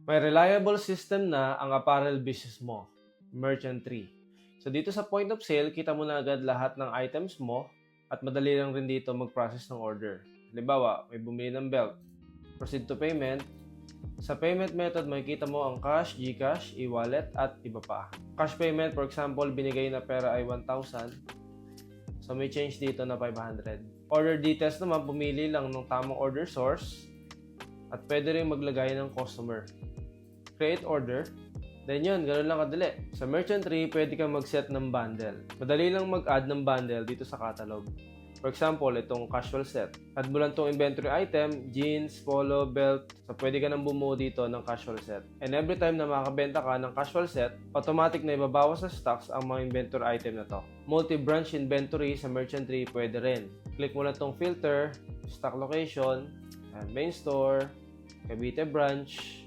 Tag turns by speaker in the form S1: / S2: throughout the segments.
S1: May reliable system na ang apparel business mo, Merchant Tree. So dito sa point of sale, kita mo na agad lahat ng items mo at madali lang rin dito mag-process ng order. Halimbawa, may bumili ng belt, proceed to payment. Sa payment method, makikita mo ang cash, GCash, e-wallet at iba pa. Cash payment, for example, binigay na pera ay 1,000. So may change dito na 500. Order details naman, pumili lang ng tamang order source at pwede rin maglagay ng customer. Create order. Then yun, ganoon lang kadali. Sa Merchant Tree, pwede kang mag-set ng bundle. Madali lang mag-add ng bundle dito sa catalog. For example, itong casual set. Add mo lang itong inventory item, jeans, polo, belt. So pwede ka nang bumuo dito ng casual set. And every time na makakabenta ka ng casual set, automatic na ibabawas sa stocks ang mga inventory item na to. Multi-branch inventory sa Merchant Tree pwede rin. Click mo lang itong filter, stock location, and main store, Cavite branch,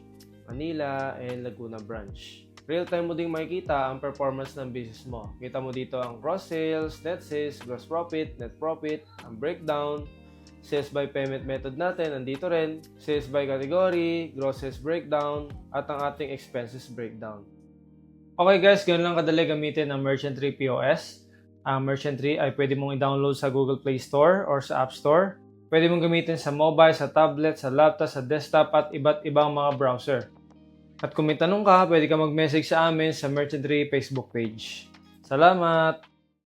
S1: Manila, and Laguna branch. Real-time mo ding makikita ang performance ng business mo. Kita mo dito ang gross sales, net sales, gross profit, net profit, ang breakdown, sales by payment method natin, nandito rin, sales by category, gross sales breakdown, at ang ating expenses breakdown. Okay guys, ganun lang kadali gamitin ang Merchant Tree POS. Ang Merchant Tree ay pwede mong i-download sa Google Play Store or sa App Store. Pwede mong gamitin sa mobile, sa tablet, sa laptop, sa desktop at iba't ibang mga browser. At kung may tanong ka, pwede ka mag-message sa amin sa Merchant Tree Facebook page. Salamat!